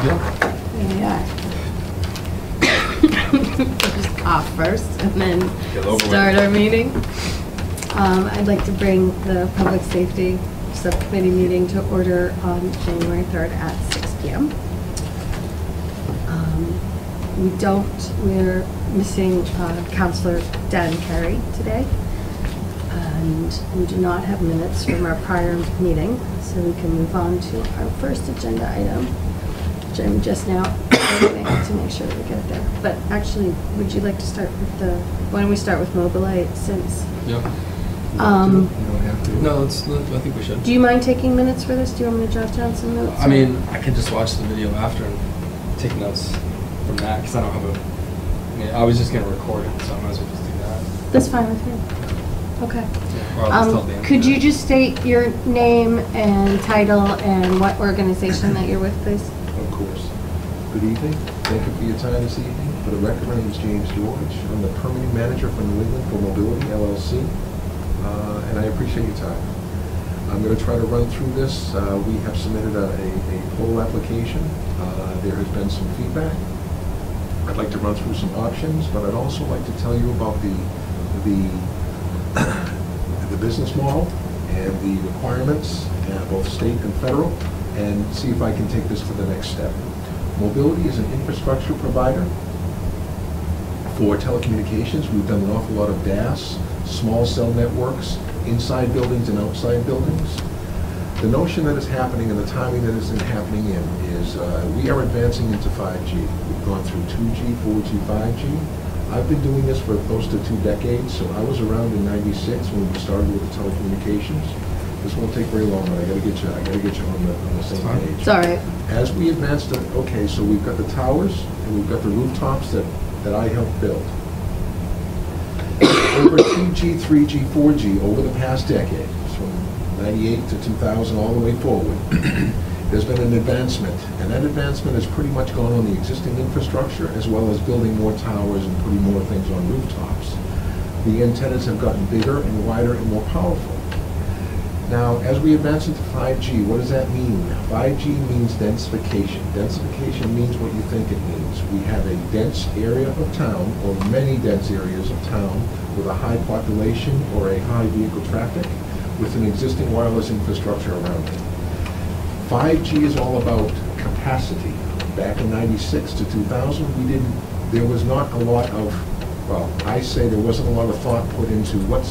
Yeah. Just cough first and then start our meeting. I'd like to bring the Public Safety Subcommittee meeting to order on January 3rd at 6 p.m. We're missing Councillor Dan Carey today. And we do not have minutes from our prior meeting, so we can move on to our first agenda item, which I'm just now opening to make sure that we get it there. But actually, would you like to start with why don't we start with Mobilite since? Yeah. You don't have to. No, I think we should. Do you mind taking minutes for this? Do you want me to jot down some notes? I mean, I can just watch the video after and take notes from that, because I don't have I was just going to record it, so I might as well just do that. That's fine with me. Okay. Or I'll just tell Dan. Could you just state your name and title and what organization that you're with, please? Of course. Good evening. Thank you for your time this evening. For the record, my name is James George. I'm the permitting manager for New England for Mobility, LLC, and I appreciate your time. I'm going to try to run through this. We have submitted a poll application. There has been some feedback. I'd like to run through some options, but I'd also like to tell you about the business model and the requirements, both state and federal, and see if I can take this to the next step. Mobility is an infrastructure provider for telecommunications. We've done an awful lot of DAS, small cell networks, inside buildings and outside buildings. The notion that is happening and the timing that is happening in is we are advancing into 5G. We've gone through 2G, 4G, 5G. I've been doing this for close to 2 decades, so I was around in '96 when we started with the telecommunications. This won't take very long, but I gotta get you on the same page. It's all right. As we advance to, okay, so we've got the towers and we've got the rooftops that I helped build. Over 2G, 3G, 4G over the past decade, from 98 to 2000 all the way forward, there's been an advancement, and that advancement has pretty much gone on the existing infrastructure as well as building more towers and putting more things on rooftops. The antennas have gotten bigger and wider and more powerful. Now, as we advance into 5G, what does that mean? 5G means densification. Densification means what you think it means. We have a dense area of town, or many dense areas of town, with a high population or a high vehicle traffic, with an existing wireless infrastructure around it. 5G is all about capacity. Back in '96 to 2000, there was not a lot of, well, I say there wasn't a lot of thought put into what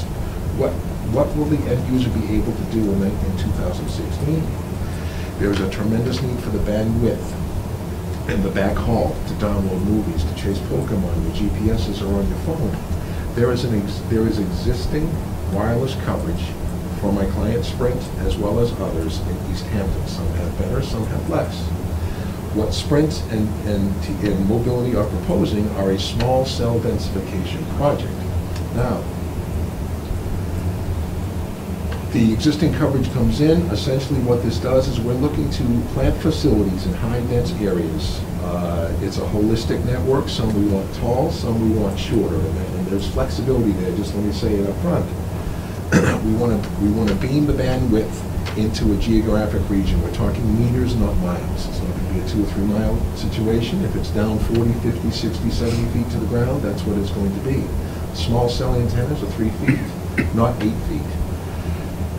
will the end user be able to do in 2016. There's a tremendous need for the bandwidth and the backhaul to download movies, to chase Pokemon. Your GPSs are on your phone. There is existing wireless coverage for my client Sprint as well as others in East Hampton. Some have better, some have less. What Sprint and Mobility are proposing are a small cell densification project. Now, the existing coverage comes in. Essentially what this does is we're looking to plant facilities in high dense areas. It's a holistic network. Some we want tall, some we want shorter, and there's flexibility there. Just let me say it up front. We want to beam the bandwidth into a geographic region. We're talking meters, not miles. It's not going to be a 2 or 3 mile situation. If it's down 40, 50, 60, 70 feet to the ground, that's what it's going to be. Small cell antennas are 3 feet, not 8 feet.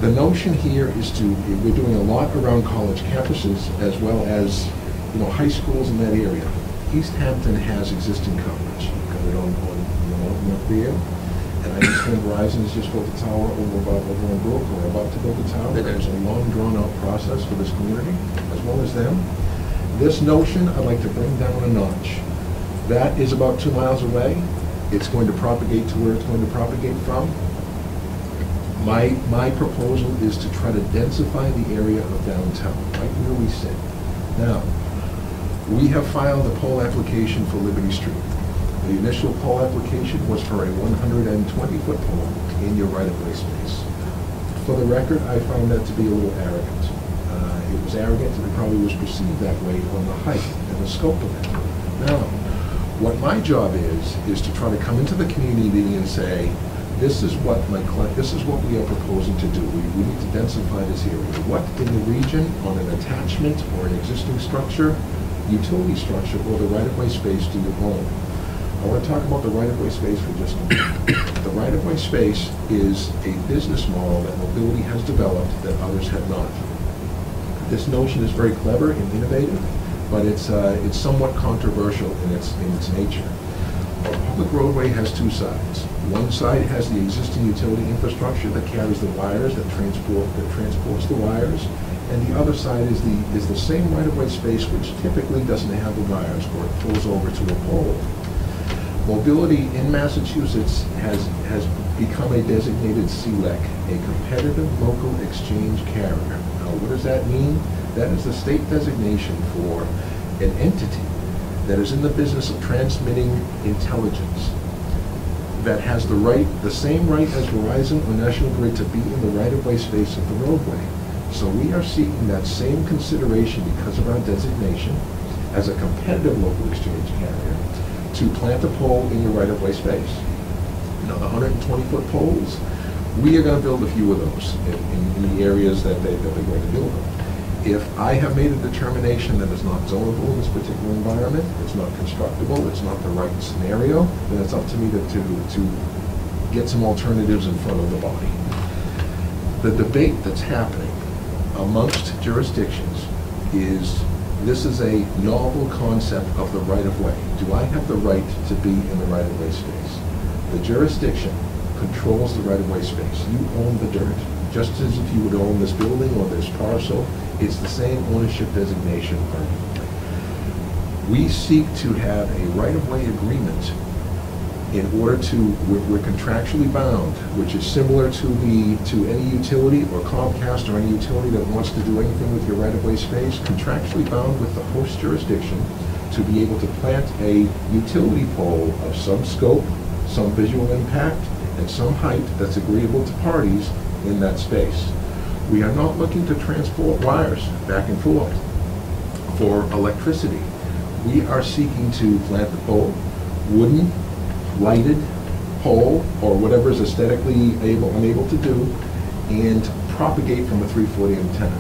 The notion here is we're doing a lot around college campuses as well as, high schools in that area. East Hampton has existing coverage. You've got it on up there. And I understand Verizon has just built a tower over on Brook, or about to build a tower. There's a long drawn-out process for this community, as well as them. This notion, I'd like to bring down a notch. That is about 2 miles away. It's going to propagate to where it's going to propagate from. My proposal is to try to densify the area of downtown, right where we sit. Now, we have filed a poll application for Liberty Street. The initial poll application was for a 120-foot pole in your right-of-way space. For the record, I found that to be a little arrogant. It was arrogant and it probably was perceived that way on the height and the scope of it. Now, what my job is to try to come into the community and say, this is what we are proposing to do. We need to densify this area. What in the region on an attachment or an existing structure utility structure or the right-of-way space do you own? I want to talk about the right-of-way space for just a minute. The right-of-way space is a business model that mobility has developed that others have not. This notion is very clever and innovative, but it's somewhat controversial in its nature. A public roadway has two sides. One side has the existing utility infrastructure that carries the wires, that transports the wires, and the other side is the same right-of-way space which typically doesn't have the wires, or it pulls over to a pole. Mobility in Massachusetts has become a designated CLEC, a competitive local exchange carrier. Now, what does that mean? That is the state designation for an entity that is in the business of transmitting intelligence, that has the same right as Verizon or National Grid to be in the right-of-way space of the roadway. So we are seeking that same consideration because of our designation as a competitive local exchange carrier to plant a pole in your right-of-way space. Now, the 120-foot poles, we are going to build a few of those in the areas that they're going to build them. If I have made a determination that it's not zonable in this particular environment, it's not constructible, it's not the right scenario, then it's up to me to get some alternatives in front of the body. The debate that's happening amongst jurisdictions is, this is a novel concept of the right-of-way. Do I have the right to be in the right-of-way space? The jurisdiction controls the right-of-way space. You own the dirt, just as if you would own this building or this parcel. It's the same ownership designation. We seek to have a right-of-way agreement in order to, we're contractually bound, which is similar to any utility or Comcast or any utility that wants to do anything with your right-of-way space, contractually bound with the host jurisdiction to be able to plant a utility pole of some scope, some visual impact, and some height that's agreeable to parties in that space. We are not looking to transport wires back and forth for electricity. We are seeking to plant the pole, wooden, lighted pole, or whatever is aesthetically unable to do, and propagate from a 340 antenna.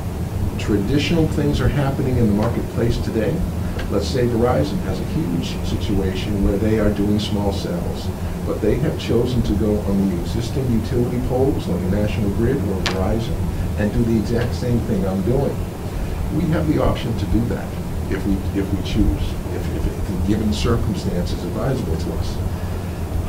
Traditional things are happening in the marketplace today. Let's say Verizon has a huge situation where they are doing small cells, but they have chosen to go on the existing utility poles like a National Grid or Verizon and do the exact same thing I'm doing. We have the option to do that if we choose, if the given circumstance is advisable to us.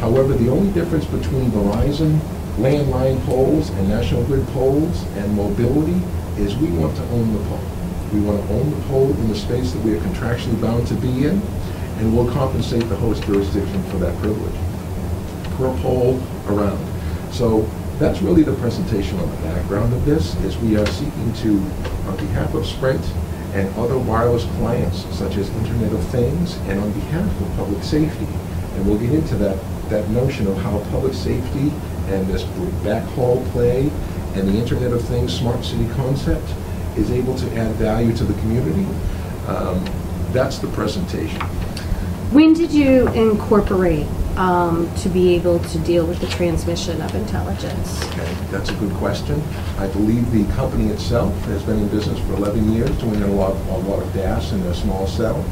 However, the only difference between Verizon landline poles and National Grid poles and mobility is we want to own the pole. We want to own the pole in the space that we are contractually bound to be in, and we'll compensate the host jurisdiction for that privilege per pole around. So that's really the presentation on the background of this, is we are seeking to, on behalf of Sprint and other wireless clients, such as Internet of Things, and on behalf of public safety, and we'll get into that notion of how public safety and this backhaul play and the Internet of Things smart city concept is able to add value to the community. That's the presentation. When did you incorporate to be able to deal with the transmission of intelligence? Okay, that's a good question. I believe the company itself has been in business for 11 years, doing a lot of DAS in a small cell.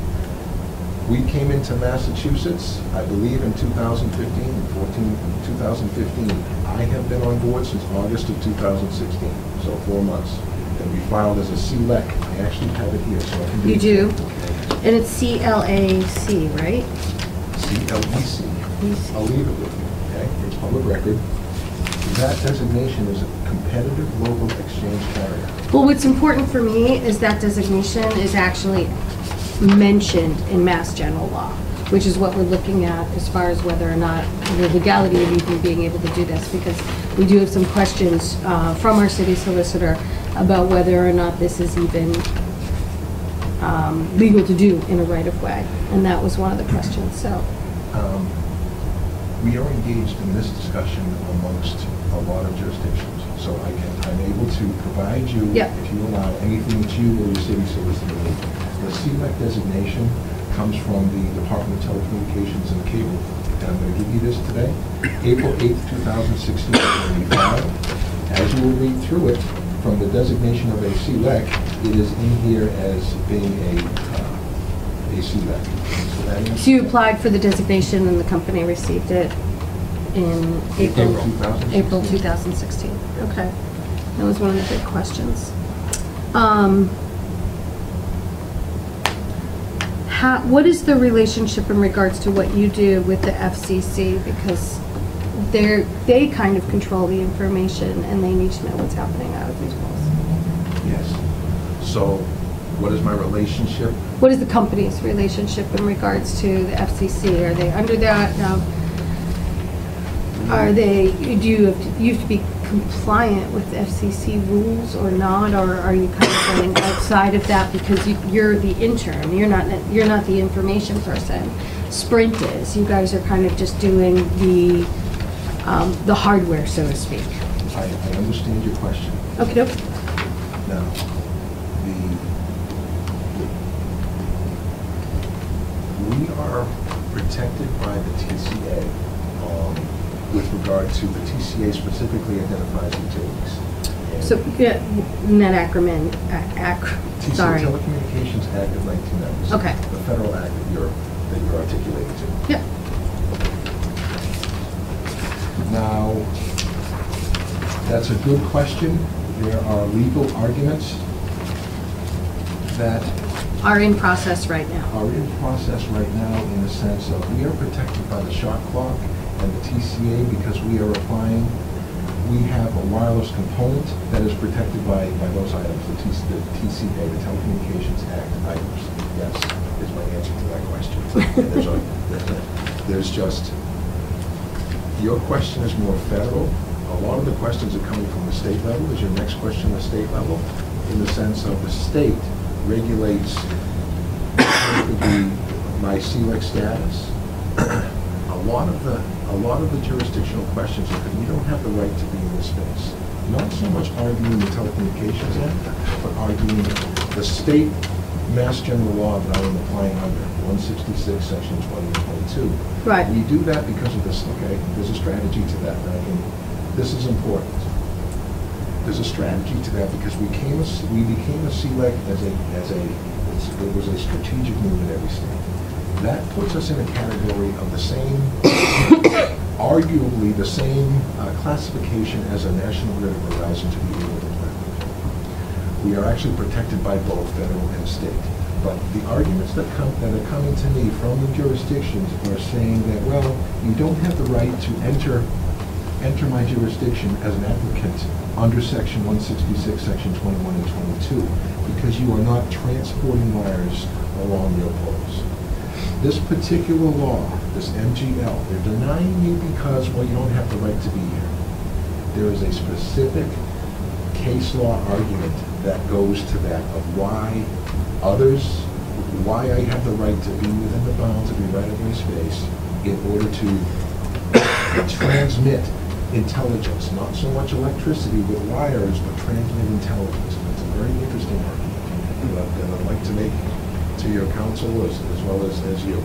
We came into Massachusetts, I believe, in 2015. I have been on board since August of 2016, so 4 months. And we filed as a CLEC. I actually have it here, so I can. You do? Okay. And it's CLAC, right? CLEC. I'll leave it with you, okay? It's public record. That designation is a competitive local exchange carrier. Well, what's important for me is that designation is actually mentioned in Mass General Law, which is what we're looking at as far as whether or not the legality of even being able to do this, because we do have some questions from our city solicitor about whether or not this is even legal to do in a right-of-way, and that was one of the questions. So we are engaged in this discussion amongst a lot of jurisdictions, so I'm able to provide you, if you allow, anything that you or your city solicitor need. The CLEC designation comes from the Department of Telecommunications and Cable, and I'm going to give you this today. April 8th, 2016, when we filed. As you will read through it, from the designation of a CLEC, it is in here as being a a CLEC. So that is So you applied for the designation and the company received it in April? April 2016. Okay. That was one of the big questions. What is the relationship in regards to what you do with the FCC? Because they kind of control the information and they need to know what's happening out of these polls. Yes. So what is my relationship? What is the company's relationship in regards to the FCC? Are they under that? Do you have to be compliant with FCC rules or not, or are you kind of going outside of that because you're the intern? You're not the information person. Sprint is. You guys are kind of just doing the hardware, so to speak. I understand your question. Okay, doke. Now, we are protected by the TCA with regard to the TCA specifically identifies utilities. So, yeah, net acronym, TCA, sorry. Telecommunications Act of 1990. Okay. The federal act that you're articulating to. Yeah. Now, that's a good question. There are legal arguments that Are in process right now. are in process right now in the sense of we are protected by the shot clock and the TCA because we are applying, we have a wireless component that is protected by those items, the TCA, the Telecommunications Act items. Yes, is my answer to that question. And there's just, your question is more federal. A lot of the questions are coming from the state level. Is your next question the state level? In the sense of the state regulates my CLEC status. A lot of the jurisdictional questions are that we don't have the right to be in this space. Not so much arguing the Telecommunications Act, but arguing the state Mass General Law that I am applying under, 166, Section 20 and 22. Right. We do that because of this, okay? There's a strategy to that, and this is important. There's a strategy to that because we became a CLEC it was a strategic move in every state. That puts us in a category of the same, arguably the same classification as a National Grid or Verizon to be able to implement. We are actually protected by both federal and state. But the arguments that are coming to me from the jurisdictions are saying that, well, you don't have the right to enter my jurisdiction as an applicant under Section 166, Section 21 and 22, because you are not transporting wires along your poles. This particular law, this MGL, they're denying you because, well, you don't have the right to be here. There is a specific case law argument that goes to that of why I have the right to be within the bounds of your right-of-way space in order to transmit intelligence, not so much electricity with wires, but transmit intelligence. And it's a very interesting argument that I'd like to make to your counsel as well as you.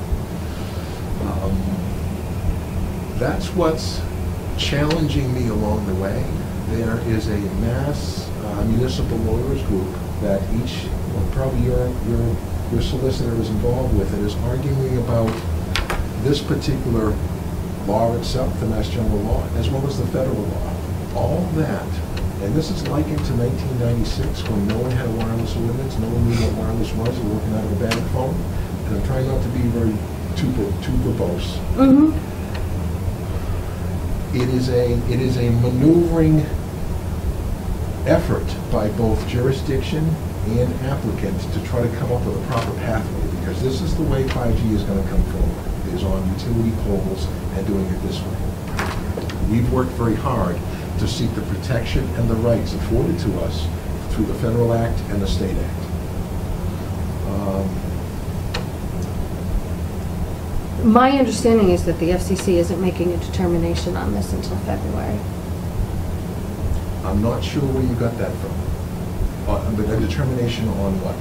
That's what's challenging me along the way. There is a mass municipal lawyers group that probably your solicitor is involved with, and is arguing about this particular law itself, the Mass General Law, as well as the federal law. All that, and this is likened to 1996 when no one had a wireless ordinance, no one knew what wireless was, they were working out of a bag phone, and I'm trying not to be very too verbose. Mm-hmm. It is a maneuvering effort by both jurisdiction and applicant to try to come up with a proper pathway, because this is the way 5G is going to come forward, is on utility poles and doing it this way. We've worked very hard to seek the protection and the rights afforded to us through the Federal Act and the State Act. My understanding is that the FCC isn't making a determination on this until February. I'm not sure where you got that from. But a determination on what?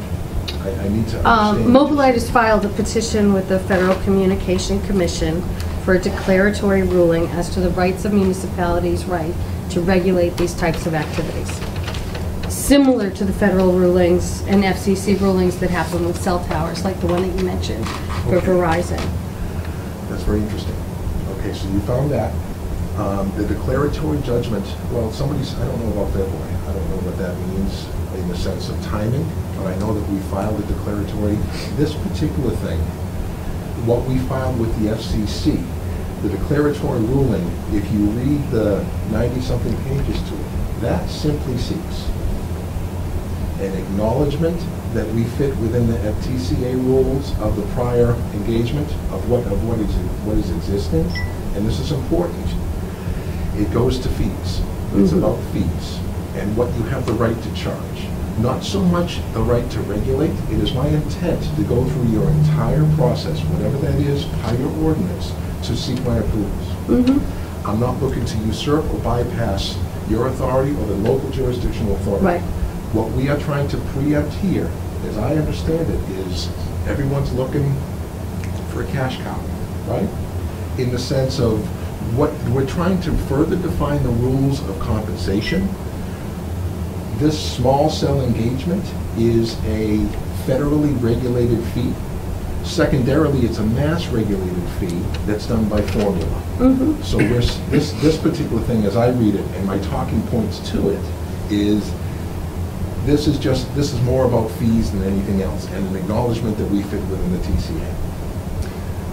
I need to understand. Mobilite has filed a petition with the Federal Communication Commission for a declaratory ruling as to the rights of municipalities' right to regulate these types of activities. similar to the federal rulings and FCC rulings that happen with cell towers, like the one that you mentioned for Okay. Verizon. That's very interesting. Okay, so you found that. The declaratory judgment, well, I don't know about February. I don't know what that means in the sense of timing, but I know that we filed a declaratory. This particular thing, what we filed with the FCC, the declaratory ruling, if you read the 90-something pages to it, that simply seeks an acknowledgement that we fit within the FTCA rules of the prior engagement of what is existing, and this is important. It goes to fees. It's about fees and what you have the right to charge. Not so much the right to regulate. It is my intent to go through your entire process, whatever that is, by your ordinance, to seek my approvals. I'm not looking to usurp or bypass your authority or the local jurisdictional authority. Right. What we are trying to preempt here, as I understand it, is everyone's looking for a cash cow, right? In the sense of what we're trying to further define the rules of compensation. This small cell engagement is a federally regulated fee. Secondarily, it's a mass regulated fee that's done by formula. So this particular thing, as I read it, and my talking points to it, is this is more about fees than anything else, and an acknowledgement that we fit within the TCA.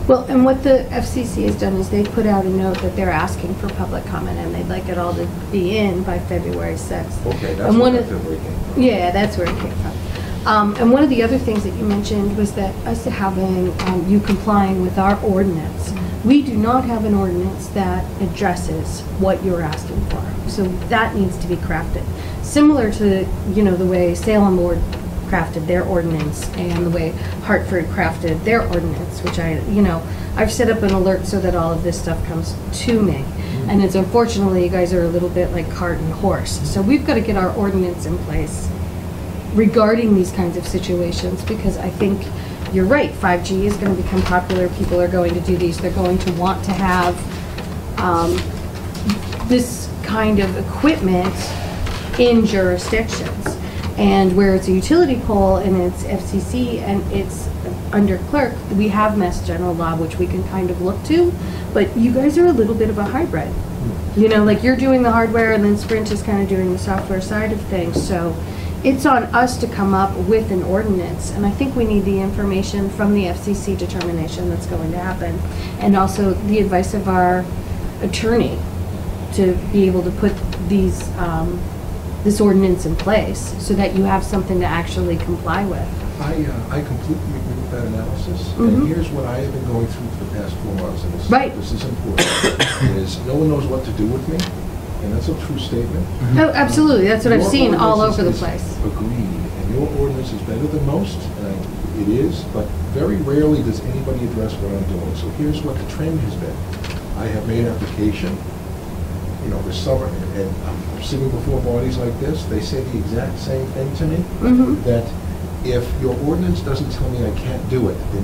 Well, and what the FCC has done is they put out a note that they're asking for public comment, and they'd like it all to be in by February 6th. Okay, that's And where one that of- February came from. Yeah, that's where it came from. And one of the other things that you mentioned was that us having, you complying with our ordinance. We do not have an ordinance that addresses what you're asking for. So that needs to be crafted. Similar to, the way Salem board crafted their ordinance and the way Hartford crafted their ordinance, which I've set up an alert so that all of this stuff comes to me. And it's unfortunately, you guys are a little bit like cart and horse. So we've got to get our ordinance in place regarding these kinds of situations, because I think you're right, 5G is going to become popular, people are going to do these, they're going to want to have this kind of equipment in jurisdictions. And where it's a utility pole and it's FCC and it's under clerk, we have Mass General Law, which we can kind of look to, but you guys are a little bit of a hybrid. Like you're doing the hardware and then Sprint is kind of doing the software side of things, so it's on us to come up with an ordinance, and I think we need the information from the FCC determination that's going to happen, and also the advice of our attorney to be able to put these, this ordinance in place so that you have something to actually comply with. I completely agree with that analysis, and here's what I have been going through for the past 4 months, and this is important, is no one knows what to do with me, and that's a true statement. Oh, absolutely, that's what I've Your seen all ordinance over the is place. Agreed, and your ordinance is better than most, and it is, but very rarely does anybody address what I'm doing. So here's what the trend has been. I have made an application, this summer, and I'm sitting before bodies like this, they say the exact same thing to me, that if your ordinance doesn't tell me I can't do it, then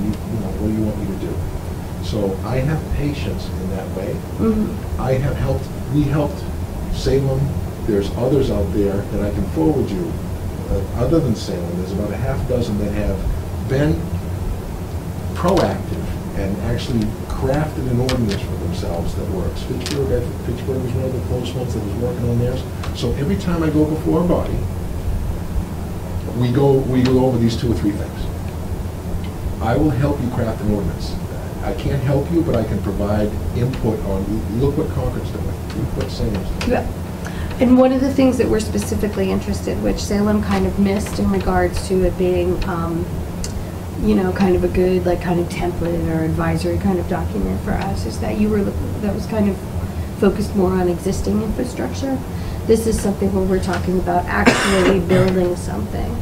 what do you want me to do? So I have patience in that way. We helped Salem. There's others out there that I can forward you. Other than Salem, there's about a half dozen that have been proactive and actually crafted an ordinance for themselves that works. Pittsburgh was one of the close ones that was working on theirs. So every time I go before a body, we go over these 2 or 3 things. I will help you craft an ordinance. I can't help you, but I can provide input on, look what Concord's doing, look what Salem's doing. Yeah. And one of the things that we're specifically interested, which Salem kind of missed in regards to it being, kind of a good, kind of template or advisory kind of document for us, is that that was kind of focused more on existing infrastructure. This is something where we're talking about actually building something.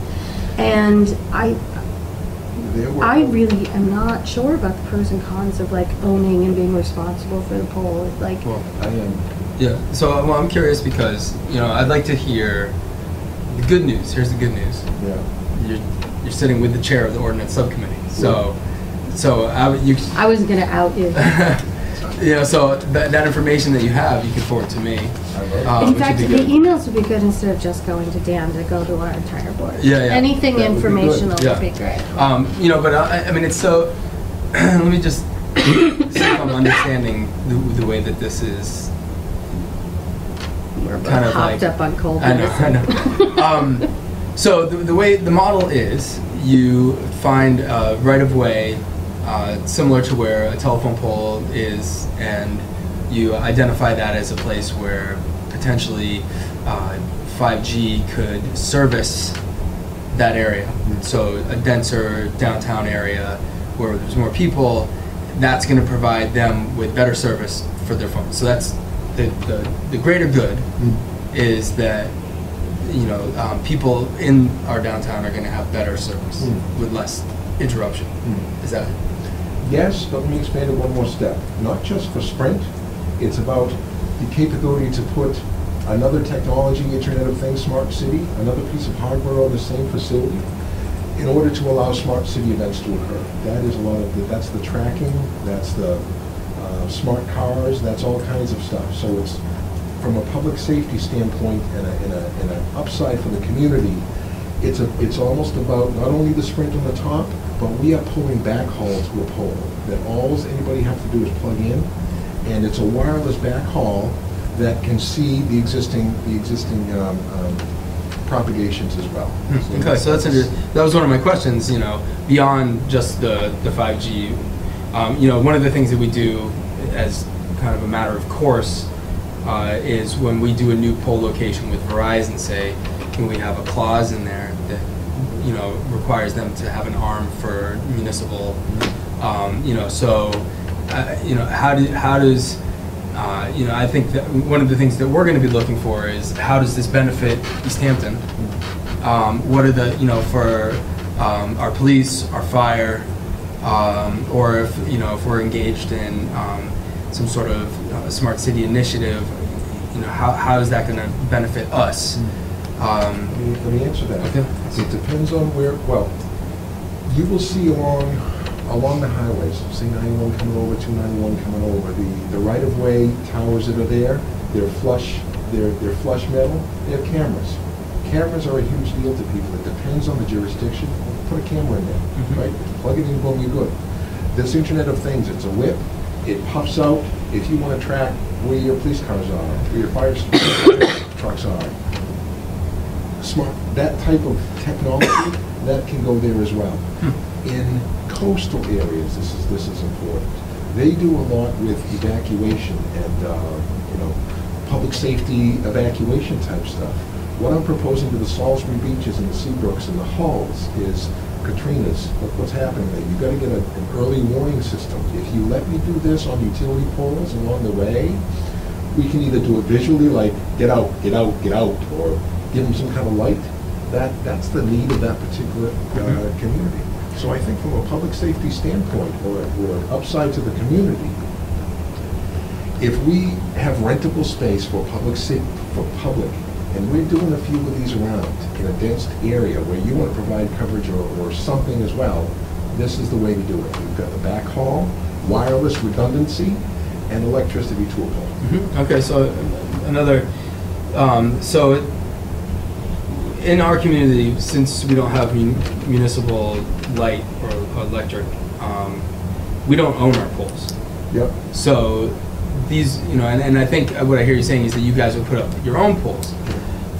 And I really am not sure about the pros and cons of owning and being responsible for the pole. Well, I am. Yeah, so I'm curious because, I'd like to hear the good news. Here's the good news. Yeah. You're sitting with the chair of the ordinance subcommittee. So I wasn't going to out you. you know, so that information that you have, you can forward to me. In which would fact, be the good. emails would be good instead of just going to Dan, to go to our entire board. Yeah, yeah. Anything That would be good. informational Yeah. would be great. You know, but I mean, it's so. Let me just see if I'm understanding the way that this is. We're both kind of hopped like- up on cold I know, I know. So the way the model is, you find a right of way similar to where a telephone pole is, and you identify that as a place where potentially 5G could service that area. So a denser downtown area where there's more people, that's going to provide them with better service for their phones. So that's the greater good is that, you know, people in our downtown are going to have better service with less interruption. Is that? Yes, but let me expand it one more step. Not just for Sprint, it's about the capability to put another technology, Internet of Things, Smart City, another piece of hardware on the same facility in order to allow smart city events to occur. That is a lot of that's the tracking, that's the smart cars, that's all kinds of stuff. So it's from a public safety standpoint and an upside for the community. It's almost about not only the Sprint on the top, but we are pulling backhaul to a pole that all anybody have to do is plug in, and it's a wireless backhaul that can see the existing propagations as well. Okay, so that's interesting. That was one of my questions. You know, beyond just the 5G, you know, one of the things that we do as kind of a matter of course is when we do a new pole location with Verizon, say, can we have a clause in there that, you know, requires them to have an arm for municipal, you know, so, you know, how does, you know, I think that one of the things that we're going to be looking for is how does this benefit East Hampton? What are the, you know, for our police, our fire, or if, you know, if we're engaged in some sort of smart city initiative, you know, how is that going to benefit us? Let me answer that. Okay. It depends on where, well, you will see along the highways, say 91 coming over, 291 coming over, the right-of-way towers that are there, they're flush metal, they have cameras. Cameras are a huge deal to people. It depends on the jurisdiction. Put a camera in there, right? Plug it in, boom, you're good. This Internet of Things, it's a whip. It puffs out. If you want to track where your police cars are, where your fire trucks are, that type of technology, that can go there as well. In coastal areas, this is important. They do a lot with evacuation and you know, public safety evacuation type stuff. What I'm proposing to the Salisbury beaches and the Seabrooks and the Hulls is Katrina's. What's happening there? You've got to get an early warning system. If you let me do this on utility poles along the way, we can either do it visually, like get out, get out, get out, or give them some kind of light. That's the need of that particular community. So I think from a public safety standpoint, or an upside to the community, if we have rentable space for public, and we're doing a few of these around in a dense area where you want to provide coverage or something as well, this is the way to do it. We've got the backhaul, wireless redundancy, and electricity to a pole. Okay, so another, so in our community, since we don't have municipal light or electric, we don't own our poles. Yep. So these, you know, and I think what I hear you saying is that you guys would put up your own poles.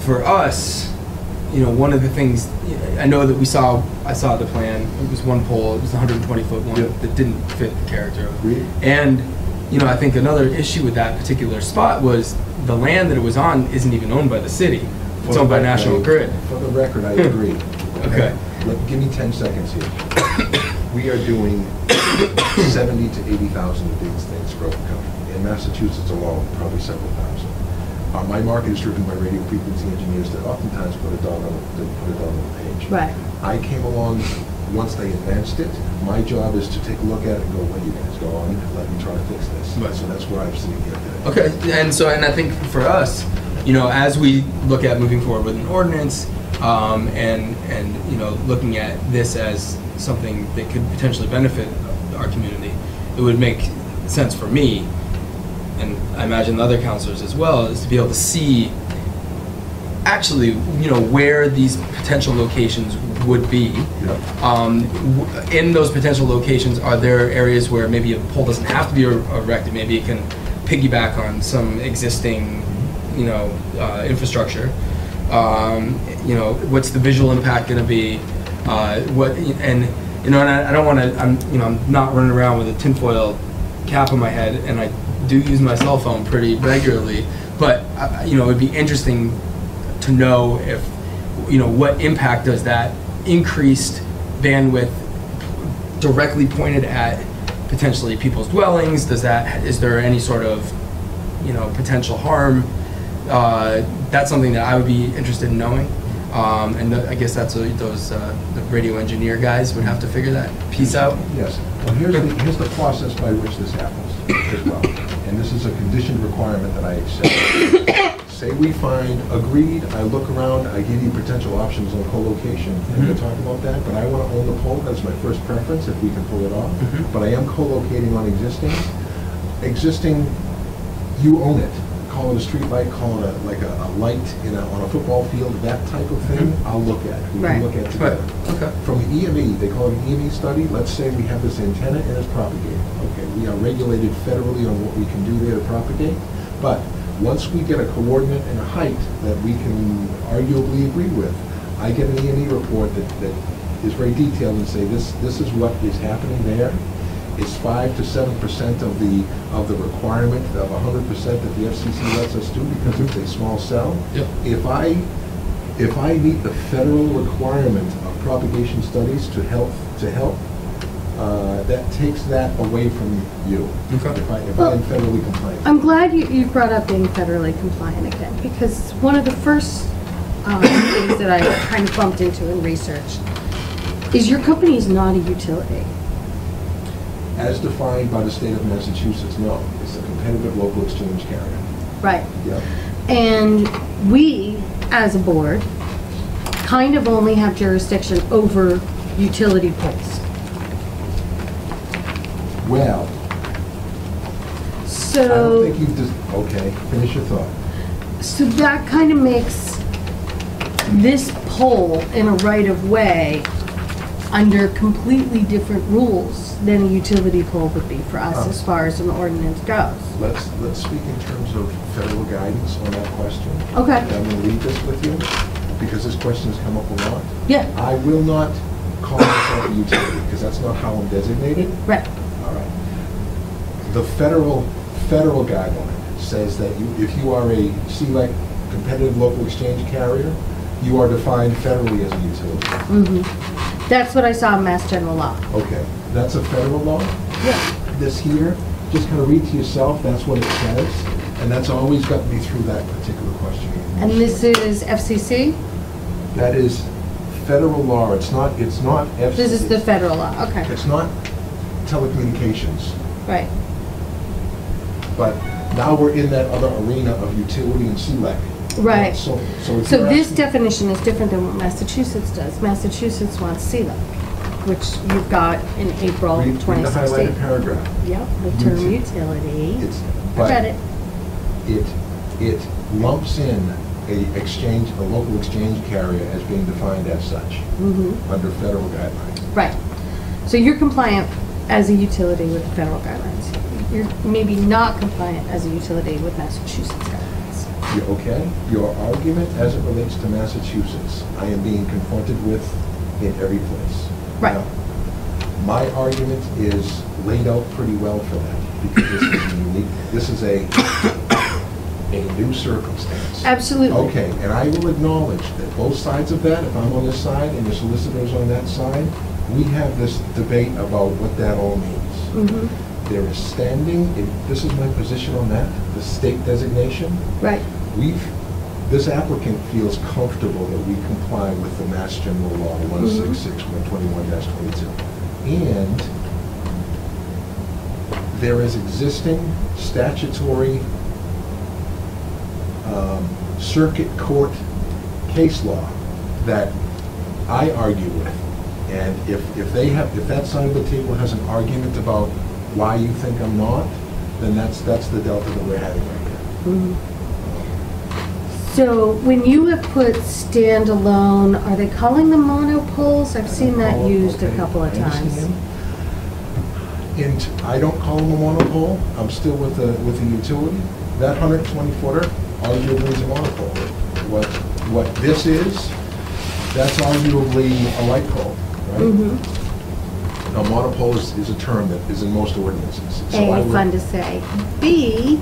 For us, you know, one of the things, I know that I saw the plan, it was one pole, it was the 120-foot one that didn't fit the character. Agreed. And, you know, I think another issue with that particular spot was the land that it was on isn't even owned by the city. It's owned by National Grid. For the record, I agree. Okay. Give me 10 seconds here. We are doing 70 to 80,000 of these things throughout the country. In Massachusetts alone, probably several thousand. My market is driven by radio frequency engineers that oftentimes put a dog on the page. Right. I came along once they advanced it. My job is to take a look at it and go, "What you guys go on? Let me try to fix this." Right. So that's where I'm sitting here today. Okay, and I think for us, you know, as we look at moving forward with an ordinance, and you know, looking at this as something that could potentially benefit our community, it would make sense for me and I imagine the other counselors as well, is to be able to see actually, where these potential locations would be. In those potential locations, are there areas where maybe a pole doesn't have to be erected? Maybe it can piggyback on some existing, infrastructure. What's the visual impact going to be? And I don't want to. I'm not running around with a tinfoil cap on my head, and I do use my cell phone pretty regularly. But it would be interesting to know if, what impact does that increased bandwidth directly pointed at potentially people's dwellings? Is there any sort of, potential harm? That's something that I would be interested in knowing. And I guess that's the radio engineer guys would have to figure that piece out. Yes. Well, here's the process by which this happens as well. And this is a conditioned requirement that I accept. Say we find agreed, I look around, I give you potential options on co-location, and we'll talk about that, but I want to own the pole. That's my first preference, if we can pull it off. But I am co-locating on existing, you own it. Call it a street light, call it a light on a football field, that type of thing, I'll look at. We can look at together. Okay. From the EME, they call it an EME study. Let's say we have this antenna and it's propagating. Okay, we are regulated federally on what we can do there to propagate, but once we get a coordinate and a height that we can arguably agree with, I get an EME report that is very detailed and say this is what is happening there. It's 5 to 7% of the requirement of 100% that the FCC lets us do because it's a small cell. Yep. If I meet the federal requirement of propagation studies to help, that takes that away from you. Okay. If I'm federally compliant. I'm glad you brought up being federally compliant again, because one of the first things that I kind of bumped into in research is your company is not a utility. As defined by the state of Massachusetts, no. It's a competitive local exchange carrier. Right. Yep. And we, as a board, kind of only have jurisdiction over utility poles. Well, So. I don't think you've okay, finish your thought. So that kind of makes this pole in a right-of-way under completely different rules than a utility pole would be for us as far as an ordinance goes. Let's speak in terms of federal guidance on that question. Okay. I'm going to read this with you because this question has come up a lot. Yeah. I will not call myself a utility because that's not how I'm designated. Right. All right. The federal guideline says that if you are a CLEC competitive local exchange carrier, you are defined federally as a utility. Mm-hmm. That's what I saw in Mass General Law. Okay, that's a federal law? Yeah. This here, just kind of read to yourself, that's what it says, and that's always got me through that particular question. And this is FCC? That is federal law, it's not FCC. This is the federal law, okay. It's not telecommunications, Right. but now we're in that other arena of utility and CLEC. Right. So if So you're this asking- definition is different than what Massachusetts does. Massachusetts wants CLEC, which you've got in April Read the 2016. highlighted paragraph. Yep, the term utility. It's, I but read it. it lumps in a local exchange carrier as being defined as such Mm-hmm. under federal guidelines. Right. So you're compliant as a utility with the federal guidelines. You're maybe not compliant as a utility with Massachusetts guidelines. Okay? Your argument as it relates to Massachusetts, I am being confronted with in every place. Right. Now, my argument is laid out pretty well for that because this is unique. This is a new circumstance. Absolutely. Okay, and I will acknowledge that both sides of that, if I'm on this side and your solicitor's on that side, we have this debate about what that all means. Mm-hmm. There is standing, this is my position on that, the state designation. Right. This applicant feels comfortable that we comply with the Mass General Law 166, 121-22. And there is existing statutory circuit court case law that I argue with. And if that side of the table has an argument about why you think I'm not, then that's the delta that we're having right now. So when you have put standalone, are they calling them monopoles? I've seen that used a couple of I times. understand. And I don't call them a monopole, I'm still with the utility. That 120 footer arguably is a monopole. What this is, that's arguably a light pole, right? Mhm. Now, monopole is a term that is in most ordinances. So I A, would- fun to say. B,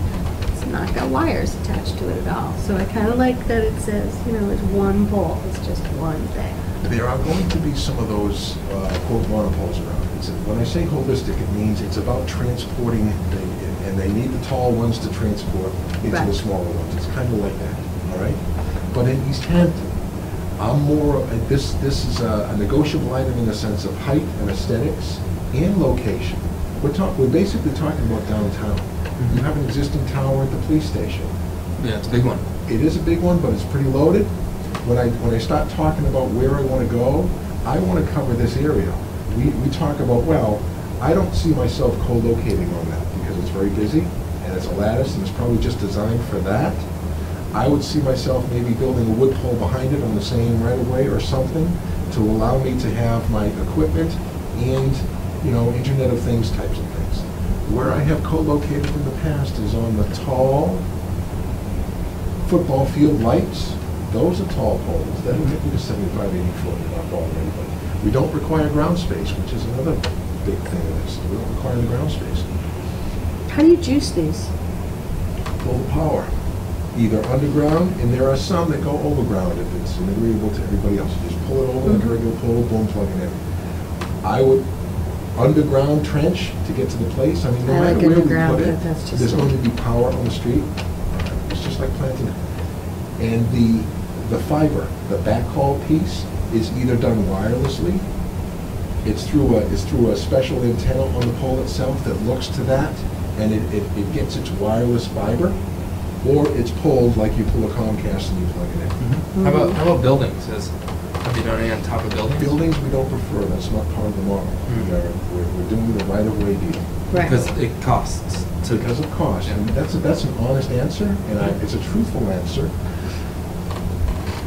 it's not got wires attached to it at all. So I kind of like that it says, it's one pole, it's just one thing. There are going to be some of those, quote, monopoles around. When I say holistic, it means it's about transporting, and they need the tall ones to transport into Right. the smaller ones. It's kind of like that, all right? But in East Hampton, I'm more, this is a negotiable item in the sense of height and aesthetics and location. We're basically talking about downtown. You have an existing tower at the police station. Yeah, it's a big one. It is a big one, but it's pretty loaded. When I start talking about where I want to go, I want to cover this area. We talk about, well, I don't see myself co-locating on that because it's very busy and it's a lattice and it's probably just designed for that. I would see myself maybe building a wood pole behind it on the same right-of-way or something to allow me to have my equipment and, Internet of Things types of things. Where I have co-located in the past is on the tall football field lights. Those are tall poles. That'll get you to 75, 80 foot, not bothering anybody. We don't require ground space, which is another big thing of this. We don't require the ground space. How do you juice these? Pull the power, either underground, and there are some that go overground if it's agreeable to everybody else. You just pull it over like a regular pole, boom, plug it in. I would underground trench to get to the place. I mean, no I matter like where we underground, put it, but that's just there's me. going to be power on the street. It's just like planting it. And the fiber, the backhaul piece, is either done wirelessly. It's through a special antenna on the pole itself that looks to that, and it gets its wireless fiber, or it's pulled like you pull a Comcast and you plug it in. How about buildings? Have you done any on top of buildings? Buildings, we don't prefer, that's not part of the model. We're doing the right-of-way deal. Right. Because it costs to. Because of cost, and that's an honest answer, and it's a truthful answer.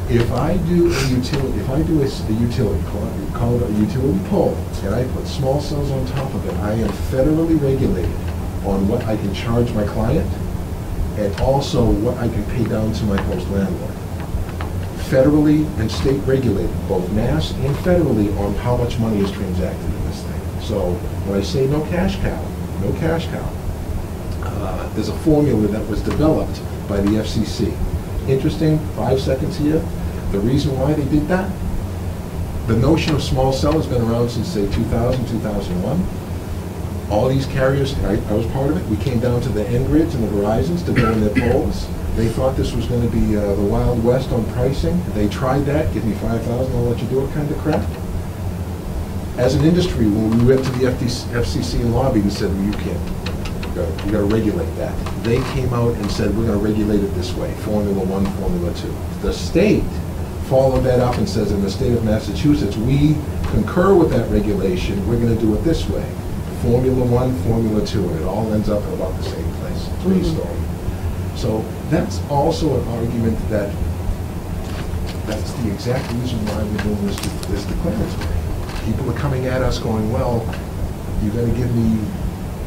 If I do a utility, call it a utility pole, and I put small cells on top of it, I am federally regulated on what I can charge my client, and also what I can pay down to my host landlord. Federally and state regulated, both mass and federally, on how much money is transacted in this thing. So when I say no cash cow, there's a formula that was developed by the FCC. Interesting, 5 seconds here. The reason why they did that, the notion of small cell has been around since, say, 2000, 2001. All these carriers, I was part of it, we came down to the N-Grids and the Verizons to go in their poles. They thought this was going to be the Wild West on pricing. They tried that, give me $5,000, I'll let you do it kind of crap. As an industry, when we went to the FCC and lobbied and said, well, you can't, you got to regulate that. They came out and said, we're going to regulate it this way, Formula 1, Formula 2. The state followed that up and says, in the state of Massachusetts, we concur with that regulation, we're going to do it this way. Formula 1, Formula 2, and it all ends up in about the same place, three-story. So that's also an argument that's the exact reason why we're doing this declaratory. People are coming at us going, well, you're going to give me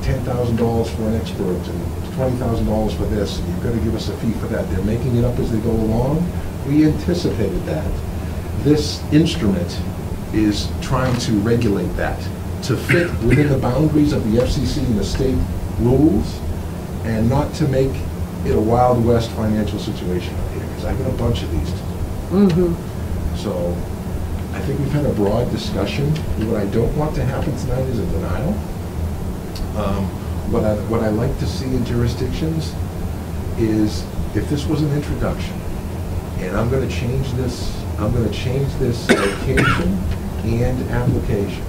$10,000 for an expert and $20,000 for this, and you've got to give us a fee for that. They're making it up as they go along. We anticipated that. This instrument is trying to regulate that, to fit within the boundaries of the FCC and the state rules, and not to make it a Wild West financial situation out here, because I've got a bunch of these. So I think we've had a broad discussion. What I don't want to happen tonight is a denial. What I like to see in jurisdictions is, if this was an introduction, and I'm going to change this location and application.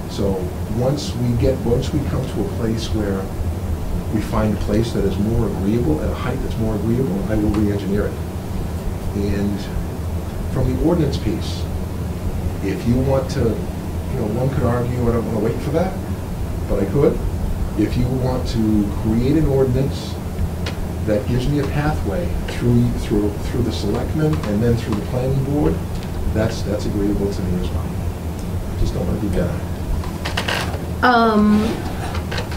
So once we come to a place where we find a place that is more agreeable, at a height that's more agreeable, I will re-engineer it. And from the ordinance piece, if you want to, one could argue, I don't want to wait for that, but I could. if you want to create an ordinance that gives me a pathway through the selectmen and then through the planning board, that's agreeable to me as well. I just don't want to do that.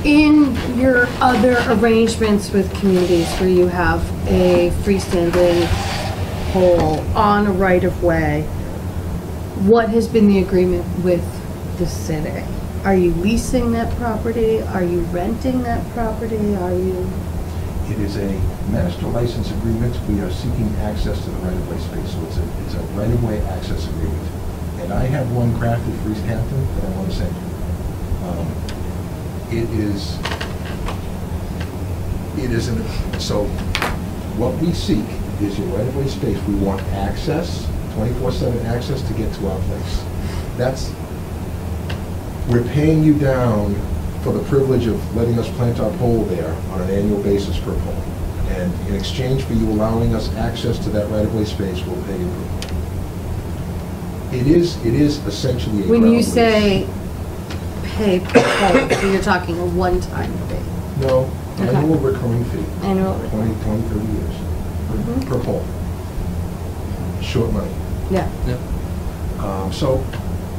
In your other arrangements with communities where you have a freestanding pole on a right-of-way, what has been the agreement with the city? Are you leasing that property? Are you renting that property? Are you? It is a master license agreement. We are seeking access to the right-of-way space, so it's a right-of-way access agreement. And I have one crafted for East Hampton that I want to send you. So what we seek is your right-of-way space. We want access, 24/7 access to get to our place. We're paying you down for the privilege of letting us plant our pole there on an annual basis per pole. And in exchange for you allowing us access to that right-of-way space, we'll pay you. It is essentially a When ground you lease. say pay per pole, so you're talking a one-time fee? No, Okay. annual recurring fee. Annual. 20, 30 years Mhm. per pole. Short money. Yeah. Yep. So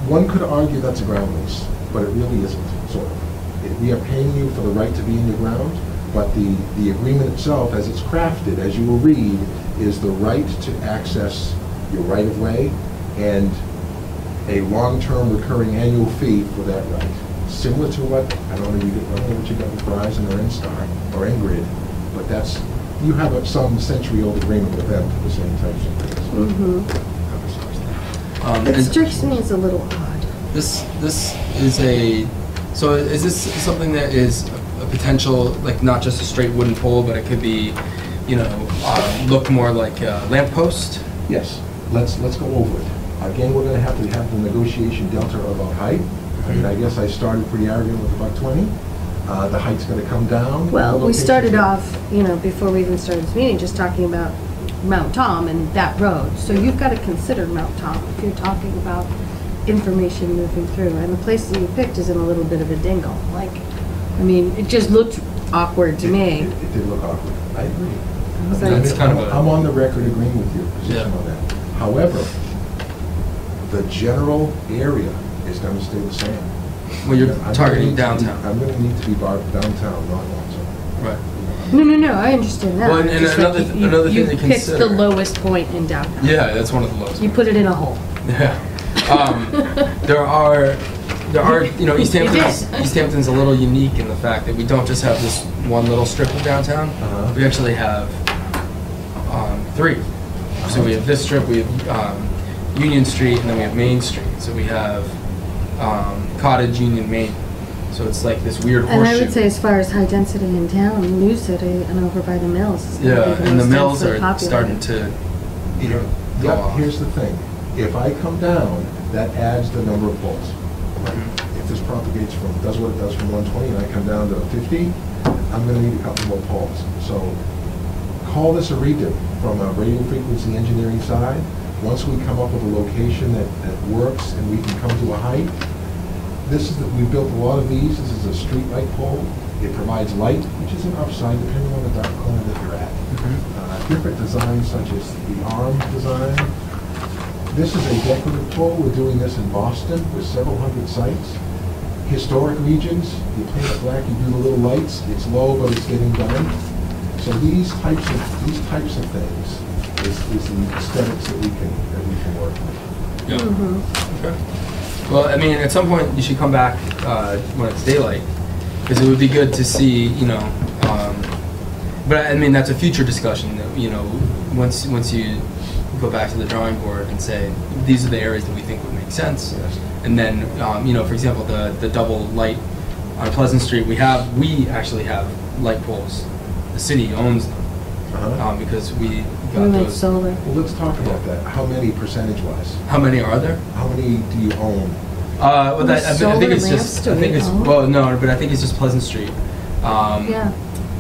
one could argue that's a ground lease, but it really isn't, sort of. We are paying you for the right to be in your ground, but the agreement itself, as it's crafted, as you will read, is the right to access your right-of-way and a long-term recurring annual fee for that right. Similar to what, I don't know what you got with Verizon or N-Star or N-Grid, but you have some century-old agreement with them for the same types of things. Mm-hmm. It And strikes me as a little odd. this is so is this something that is a potential, like not just a straight wooden pole, but it could be, look more like a lamppost? Yes, let's go over it. Again, we're gonna have to have the negotiation delta about height. I mean, I guess I started pretty arrogant with about 20. The height's gonna come down. Well, we Location's started gonna- off, before we even started this meeting, just talking about Mount Tom and that road. So you've got to consider Mount Tom if you're talking about information moving through. And the place that you picked is in a little bit of a dingle. It just looked awkward to me. It did look awkward. I agree. I was like- That's kind of a- I'm on the record agreeing with your position Yeah. on that. However, the general area is gonna stay the same. Well, you're I'm gonna targeting need to be- downtown. I'm gonna need to be downtown, not Montauk. Right. No, I understand that. Well, and Just another like thing to you picked the consider- lowest point in downtown. Yeah, that's one of the lowest. You put it in a hole. Yeah. There are, East You Hampton's, did. East Hampton's a little unique in the fact that we don't just have this one little strip of downtown. Uh-huh. We actually have three. So we have this strip, we have Union Street, and then we have Main Street. So we have Cottage, Union, Main. So it's like this weird horseshoe. And I would say as far as high density in town, New City and over by the mills is gonna Yeah, be the and the most mills densely are starting populated. to, go Yeah, off. here's the thing. If I come down, that adds the number of poles. If this propagates does what it does from 120 and I come down to 50, I'm gonna need a couple more poles. So call this a redo from a radio frequency engineering side. Once we come up with a location that works and we can come to a height, we built a lot of these. This is a street light pole. It provides light, which is an upside depending on the dark corner that you're at. Different designs such as the arm design. This is a decorative pole. We're doing this in Boston with several hundred sites. Historic regions, you paint it black, you do the little lights. It's low, but it's getting done. So these types of things is the aesthetics that we can work with. Yeah. Mhm. Okay. Well, at some point you should come back when it's daylight, because it would be good to see, but that's a future discussion. Once you go back to the drawing board and say these are the areas that we think would make sense, Yes. and then for example the double light on Pleasant Street, we actually have light poles. The city owns them Uh-huh. because we We got went those. solar. Well, let's talk about that. How many percentage-wise? How many are there? How many do you own? I think solar it's lamps just. do I think we it's own? well, no, but I think it's just Pleasant Street. Yeah.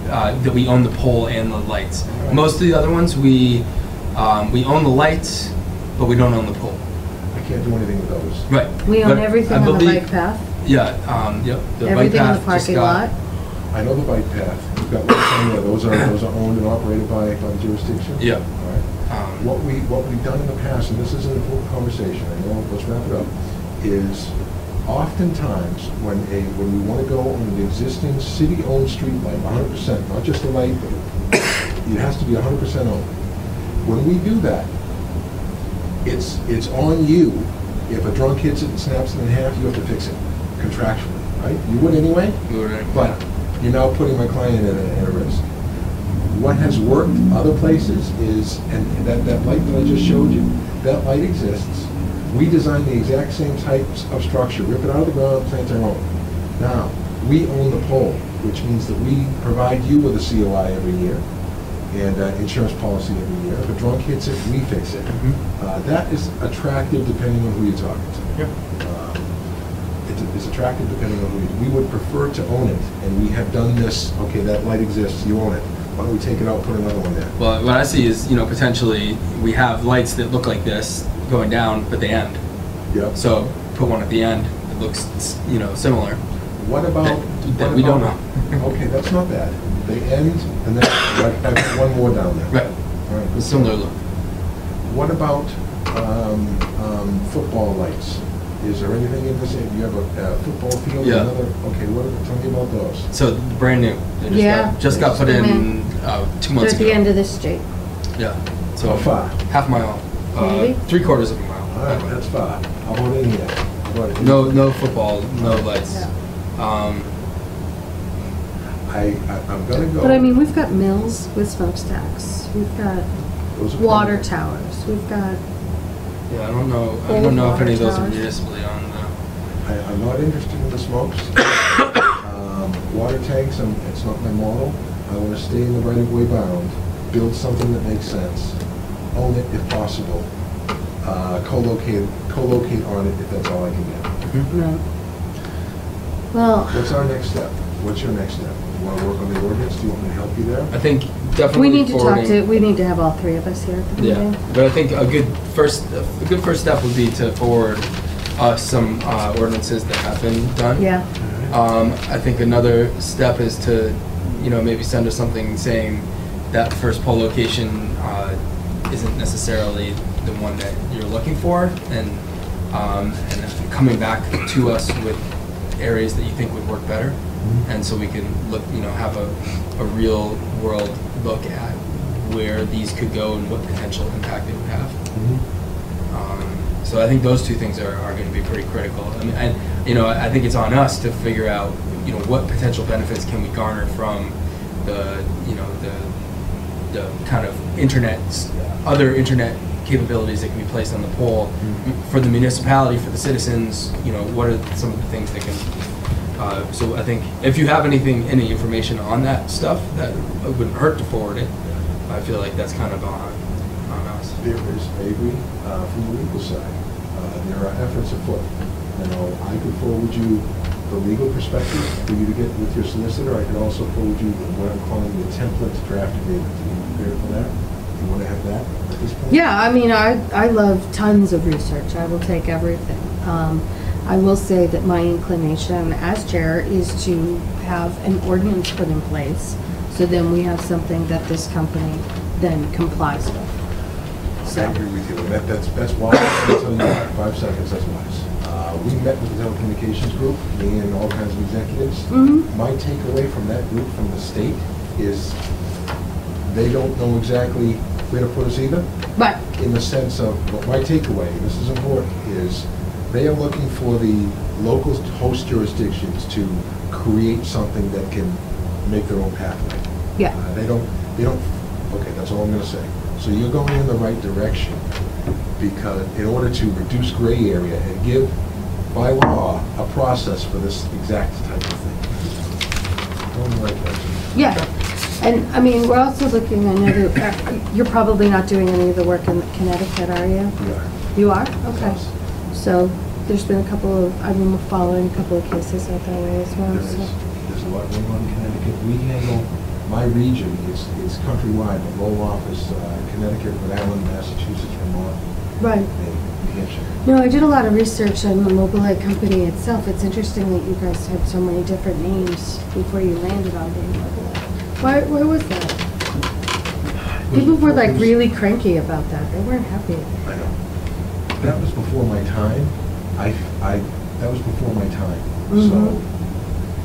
That we own the pole and the lights. Right. Most of the other ones we own the lights, but we don't own the pole. I can't do anything with those. Right. We own But everything I on the bike path, Yeah. Yep. The bike everything on the path just parking got- lot. I know the bike path. You've got lights on there. Those are owned and operated by the jurisdiction? Yeah. All right. What we've done in the past, and this is an important conversation, I know, let's wrap it up, is oftentimes when we want to go on an existing city-owned street light, 100%, not just the light, but it has to be 100% owned. When we do that, it's on you. If a drunk hits it and snaps it in half, you have to fix it contractually, right? You would anyway? You would anyway. But you're now putting my client at a risk. What has worked other places is, and that light that I just showed you, that light exists. We design the exact same types of structure, rip it out of the ground, plant our own. Now, we own the pole, which means that we provide you with a COI every year and insurance policy every year. If a drunk hits it, we fix it. That is attractive depending on who you're talking to. Yep. It's attractive depending on who we would prefer to own it, and we have done this. Okay, that light exists, you own it. Why don't we take it out, put another one there? Well, what I see is, you know, potentially we have lights that look like this going down, but they end. Yep. So put one at the end that looks, you know, similar. What about that we don't know? Okay, that's not bad. They end, and then I've got one more down there. Right. All right. Good. Similar look. What about football lights? Is there anything in this? Do you have a football field? Yeah. Okay, tell me about those. So brand new. They just got put in 2 months At ago. the end of the street. Yeah. So How far? half mile. Maybe? 3/4 of a mile. All right, that's far. How about in here? How about in here? No football, no lights. Yeah. I'm gonna go. But I mean, we've got mills with smokestacks. We've got Those are water probably- towers. We've got, Yeah, I don't know. I Old don't know if any of those are water towers. municipally on. I'm not interested in the smokes. Water tanks, it's not my model. I want to stay in the right-of-way bound, build something that makes sense, own it if possible, co-locate on it if that's all I can get. no. Well, What's our next step? What's your next step? You want to work on the ordinance? Do you want me to help you there? I think definitely we need to talk forwarding- we need to have all three of us here at the Yeah, meeting. but I think a good first step would be to forward us some ordinances that have been done. Yeah. I think another step is to, you know, maybe send us something saying that first poll location isn't necessarily the one that you're looking for, and coming back to us with areas that you think would work better, and so we can look, you know, have a real world look at where these could go and what potential impact they would have. So I think those two things are going to be pretty critical. I mean, and you know, I think it's on us to figure out, you know, what potential benefits can we garner from the, you know, the kind of other internet capabilities that can be placed on the pole for the municipality, for the citizens. You know, what are some of the things that can. So I think if you have any information on that stuff, that it wouldn't hurt to forward it. I feel like that's kind of on us. There is, I agree, from the legal side, there are efforts afoot. You know, I could forward you the legal perspective for you to get with your solicitor. I could also forward you what I'm calling the template draft agreement. Are you prepared for that? You want to have that at this point? Yeah, I mean, I love tons of research. I will take everything. I will say that my inclination as chair is to have an ordinance put in place, so then we have something that this company then complies with. I agree with you. That's wise. I'll tell you 5 seconds, that's wise. We met with the telecommunications group, me and all kinds of executives. My takeaway from that group from the state is they don't know exactly where to put us either. But In the sense of, but my takeaway, this is important, is they are looking for the local host jurisdictions to create something that can make their own pathway. yeah, They don't, okay, that's all I'm gonna say. So you're going in the right direction, because in order to reduce gray area and give, by law, a process for this exact type of thing. Going in the right direction. yeah. And I mean, we're also looking, I know that you're probably not doing any of the work in Connecticut, are you? Yeah. You are? Okay. So there's been a couple of, I've been following a couple of cases out that way as well. There's a lot going on in Connecticut. We handle, my region, it's countrywide, but low office, Connecticut, Rhode Island, Massachusetts, Vermont, Right. in New Hampshire. No, I did a lot of research on the Mobileye company itself. It's interesting that you guys had so many different names before you landed on being Mobileye. Why was that? People were like really cranky about that. They weren't happy. I know. That was before my time. That was before my time. So, it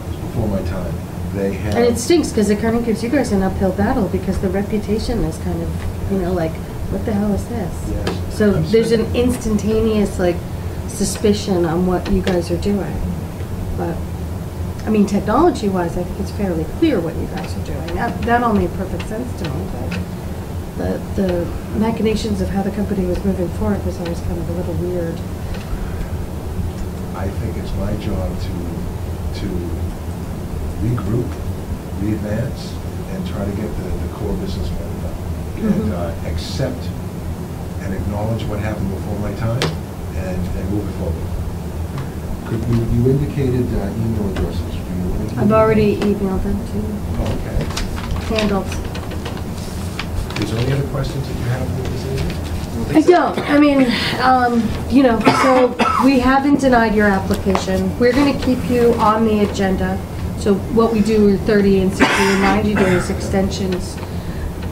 was before my time. They had. And it stinks because it kind of gives you guys an uphill battle because the reputation is kind of, like, what the hell is this? Yes. So I'm there's sorry. an instantaneous, like, suspicion on what you guys are doing. But, I mean, technology-wise, I think it's fairly clear what you guys are doing. That all made perfect sense to me, but the machinations of how the company was moving forward was always kind of a little weird. I think it's my job to regroup, readvance, and try to get the core business plan done. And accept and acknowledge what happened before my time and move it forward. You indicated email addresses. Do you want to I've already emailed them to you. Oh, okay. Handled. Is there any other questions that you have for this evening? I don't. I mean, so we haven't denied your application. We're going to keep you on the agenda. So what we do are 30 and 60 and 90 days extensions.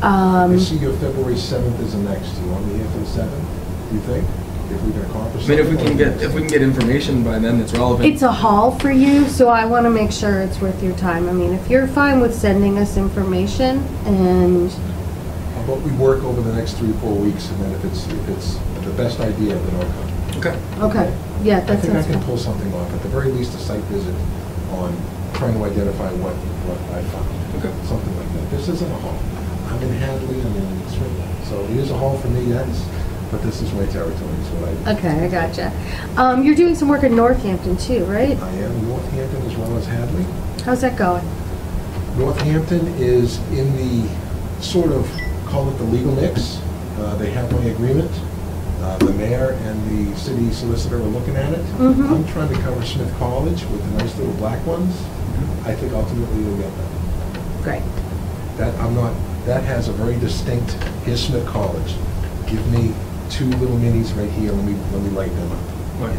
I see your February 7th is the next. Do you want me here for the 7th? Do you think? If we can accomplish I mean, something? if we can get information by then that's relevant. It's a haul for you, so I want to make sure it's worth your time. I mean, if you're fine with sending us information and... How about we work over the next 3 or 4 weeks, and then if it's the best idea, then I'll come. Okay. Okay, yeah, I that think I sounds can good. pull something off, at the very least, a site visit on trying to identify what I found. Okay. Something like that. This isn't a haul. I'm in Hadley, I'm in Swindon, so it is a haul for me, yes, but this is my territory, so I... Okay, I gotcha. You're doing some work in Northampton too, right? I am Northampton as well as Hadley. How's that going? Northampton is in the sort of, call it the legal mix. They have my agreement. The mayor and the city solicitor are looking at it. Mhm. I'm trying to cover Smith College with the nice little black ones. I think ultimately you'll get that. Great. That has a very distinct, here's Smith College. Give me 2 little minis right here, let me light them up. Right.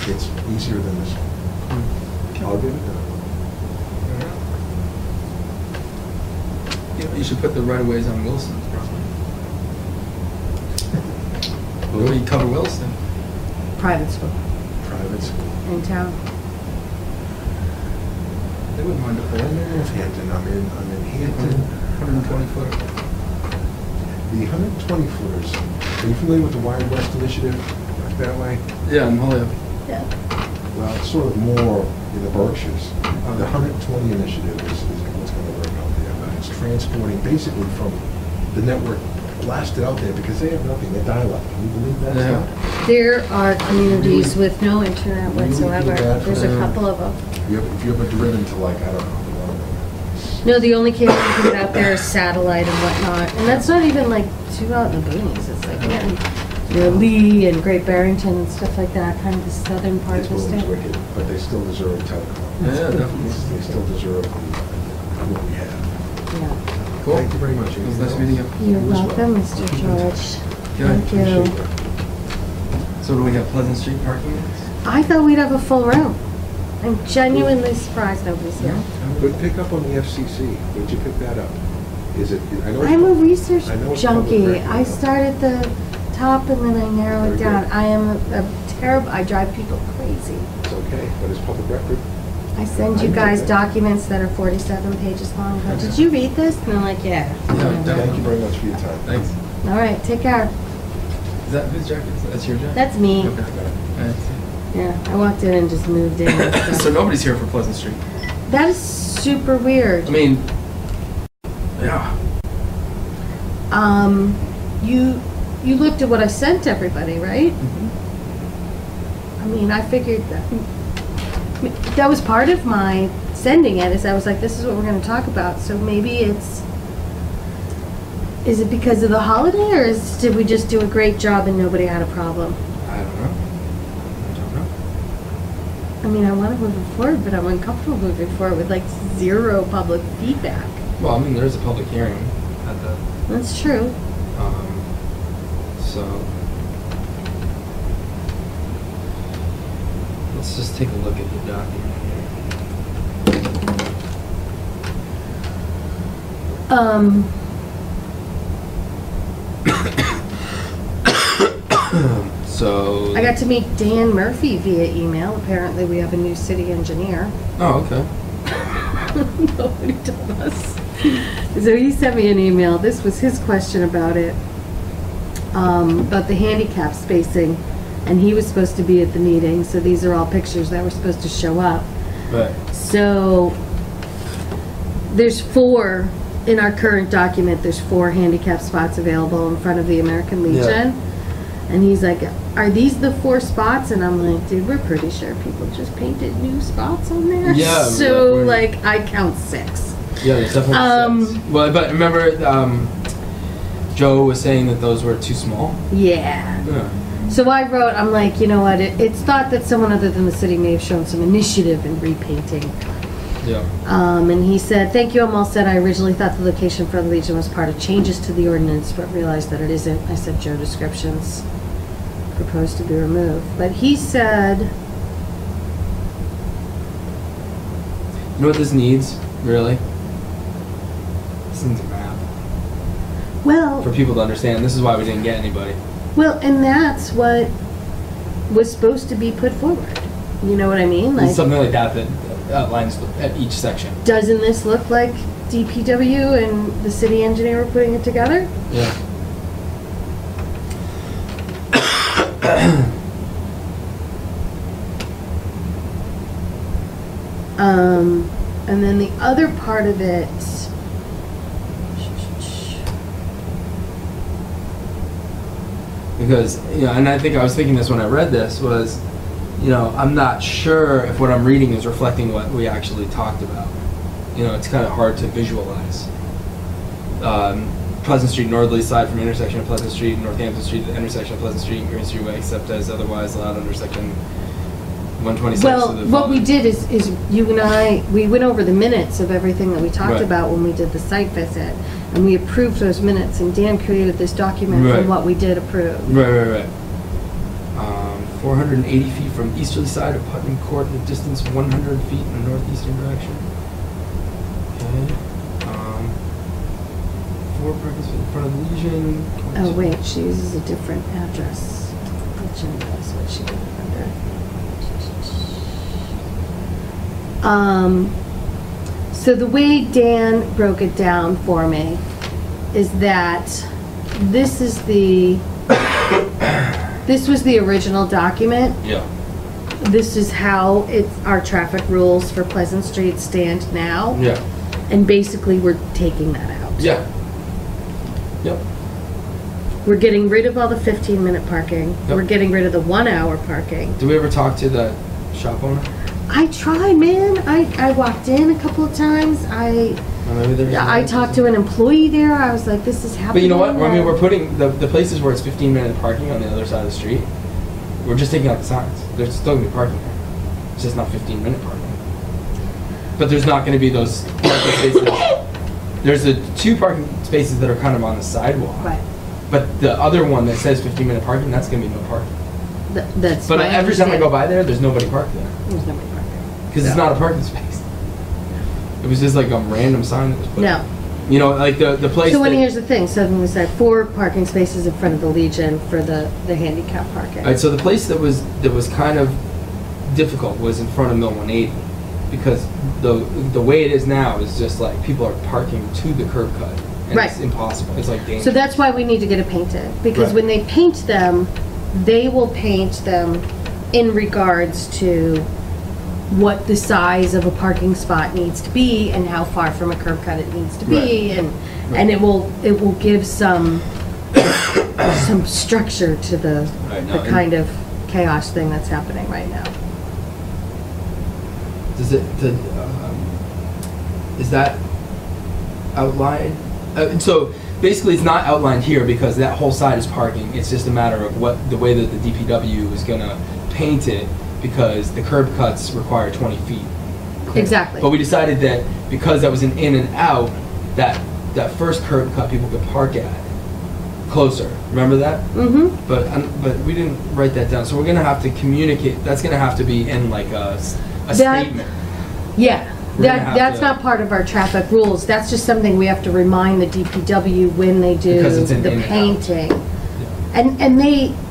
It's easier than this one. I'll get it done. You should put the right-of-ways on Wilson's property. Where do you cover Wilson? Private school Private school. in town. They wouldn't mind to pull I'm in in there. Northampton, I'm in Hampton. 120 foot. The 120 footers, are you familiar with the Wild West Initiative, right that way? Yeah, in Holyoke. Yeah. Well, it's sort of more in the Berkshires. The 120 initiative is what's going to work out there. It's transporting basically from the network blasted out there because they have nothing, they're dial-up. Can you believe that Yeah. stuff? There are communities with no internet Really whatsoever. feel bad for There's a them. couple of them. If you ever driven to like, I don't know, No, the only cable you can get out there is satellite and whatnot. And that's not even like too out in the boonies. It's like Lee and Great Barrington and stuff like that, kind of the southern part it's of the Williams state. wicked, but they still deserve telecom. Yeah, definitely. They still deserve what we have. Yeah. Cool. Thank you very much. It was nice meeting you. You're You as well. welcome, Mr. George. Good. Thank you. Appreciate that. So do we have Pleasant Street parking? I thought we'd have a full room. I'm genuinely surprised nobody's here. Good pick up on the FCC. Where'd you pick that up? Is it, I know. it's- I'm a research I know it's public junkie. record, I though. start at the top and then I narrow it Very down. good. I am a terrible, I drive people crazy. It's okay, but it's public record. I send you I know guys that. documents that are 47 pages long. I go, did you read this? And I'm like, yeah. definitely. Thank you very much for your time. Thanks. All right, take care. Is that whose jacket? That's your jacket? That's me. Okay. Alright. Yeah, I walked in and just moved in. and stuff. So nobody's here for Pleasant Street. That is super weird. I mean, yeah. You looked at what I sent everybody, right? Mm-hmm. I mean, I figured that was part of my sending it, is I was like, this is what we're going to talk about. So maybe is it because of the holiday, or did we just do a great job and nobody had a problem? I don't know. I mean, I want to move it forward, but I'm uncomfortable moving forward with like 0 public feedback. Well, I mean, there is a public hearing at the, That's true. so, Let's just take a look at the document here. So. I got to meet Dan Murphy via email. Apparently we have a new city engineer. Oh, okay. Nobody told us. So he sent me an email. This was his question about it, about the handicap spacing, and he was supposed to be at the meeting. So these are all pictures that were supposed to show up. Right. So there's 4 in our current document. There's 4 handicap spots available in front of the American Legion. Yeah. And he's like, are these the 4 spots? And I'm like, dude, we're pretty sure people just painted new spots on there. Yeah. So, like, I count 6. Yeah, there's definitely 6. Well, but remember, Joe was saying that those were too small? Yeah. Yeah. So I wrote, I'm like, you know what, it's thought that someone other than the city may have shown some initiative in repainting. Yeah. And he said, thank you, I'm all set. I originally thought the location for the Legion was part of changes to the ordinance, but realized that it isn't. I said, Joe, descriptions proposed to be removed. But he said... You know what this needs, really? This needs a map. Well... For people to understand. This is why we didn't get anybody. Well, and that's what was supposed to be put forward. You know what I mean? Like, something like that that outlines at each section. Doesn't this look like DPW and the city engineer were putting it together? Yeah. And then the other part of it, because, you know, and I think I was thinking this when I read this, was, you know, I'm not sure if what I'm reading is reflecting what we actually talked about. You know, it's kind of hard to visualize. Pleasant Street, northerly side from intersection of Pleasant Street, and Northampton Street, the intersection of Pleasant Street and Green Street Way, except as otherwise allowed under section 126 well, of the what we did is you and I, we went over the minutes of everything that we talked Right. about when we did the site visit, and we approved those minutes, and Dan created this document Right. from what we did approve. Right. 480 feet from easterly side of Putnam Court, the distance 100 feet in the northeastern direction. Okay. 4 parking spaces in front of the Legion. Oh wait, she uses a different address. Agenda is what she did it under. So the way Dan broke it down for me is that this is this was the original document. Yeah. This is how our traffic rules for Pleasant Street stand now. Yeah. And basically we're taking that out. Yeah. Yep. We're getting rid of all the 15-minute parking. Yep. We're getting rid of the 1-hour parking. Did we ever talk to the shop owner? I tried, man. I walked in a couple of times. I talked to an employee there. I was like, this is happening. But you know what? I mean, we're putting the places where it's 15-minute parking on the other side of the street. We're just taking out the signs. There's still going to be parking there. It's just not 15-minute parking. But there's not going to be those parking spaces. There's the 2 parking spaces that are kind of on the sidewalk. Right. But the other one that says 15-minute parking, that's going to be no parking. That's. But my every time I go understanding. by there, there's nobody parked there. There's nobody parking. Because it's not a parking space. It was just like a random sign that was put. No. You know, like the place. So that, here's the thing. So then we said 4 parking spaces in front of the Legion for the handicap parking. All right. So the place that was kind of difficult was in front of Mill 180, because the way it is now is just like people are parking to the curb cut, and Right. it's impossible. It's like dangerous. So that's why we need to get it painted, because Right. when they paint them, they will paint them in regards to what the size of a parking spot needs to be and how far from a curb cut it needs to be, Right. and it will give some structure to the Right, now, kind of chaos thing that's happening right now. Does it? Is that outlined? So basically, it's not outlined here because that whole side is parking. It's just a matter of the way that the DPW is going to paint it, because the curb cuts require 20 feet. Exactly. But we decided that because that was an in and out, that first curb cut people could park at closer. Remember that? Mm-hmm. But we didn't write that down, so we're gonna have to communicate. That's gonna have to be in like a statement. Yeah, We're gonna have that's to- not part of our traffic rules. That's just something we have to remind the DPW when they do Because it's in the and out. painting. Yeah. And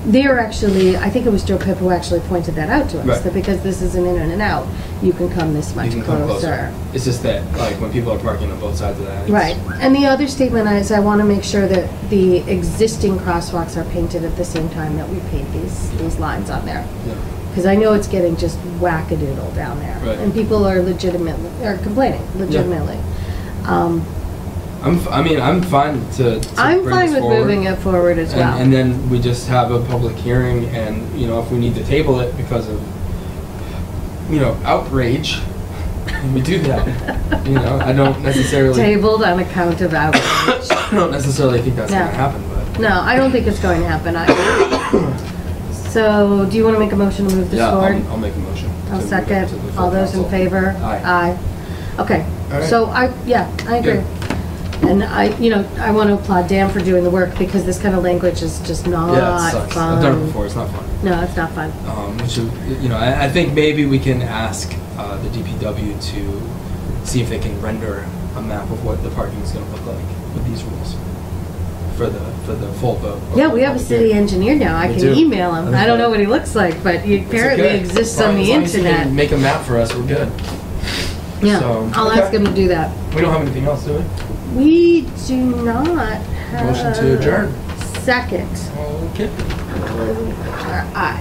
they're actually, I think it was Joe Pip who actually pointed that out to us, Right. that because this is an in and out, you can come this You much can come closer. It's just that, like, when people are parking on both sides of that. Right, and the other statement is I want to make sure that the existing crosswalks are painted at the same time that we paint these lines on there. Yeah. Because I know it's getting just wackadoodle down there. Right. And people are complaining legitimately. I'm fine to I'm bring fine this with forward. moving it forward as well. And then we just have a public hearing, and, you know, if we need to table it because of, you know, outrage, we do that. You know, I don't necessarily. Tabled on account of outrage. I don't necessarily think that's No. gonna happen, but. No, I don't think it's going to happen either. So, do you want to make a motion to move this Yeah, forward? I'll make a motion. I'll to move it second. to the full All those in council. favor? Aye. Okay, All right. so I agree. Good. And I want to applaud Dan for doing the work because this kind of language is just not Yeah, it sucks. fun. I've done it before, it's not fun. No, it's not fun. Which, you know, I think maybe we can ask the DPW to see if they can render a map of what the parking is gonna look like with these rules for the full vote. Yeah, we have a city engineer now. I We can do. email him. That's I don't good. know what he looks like, but he It's apparently okay. exists As on long the as he can internet. make a map for us, we're good. Yeah, So, I'll okay. ask him to do that. We don't have anything else, do we? We do not have. Motion to adjourn. Second. Okay. Aye.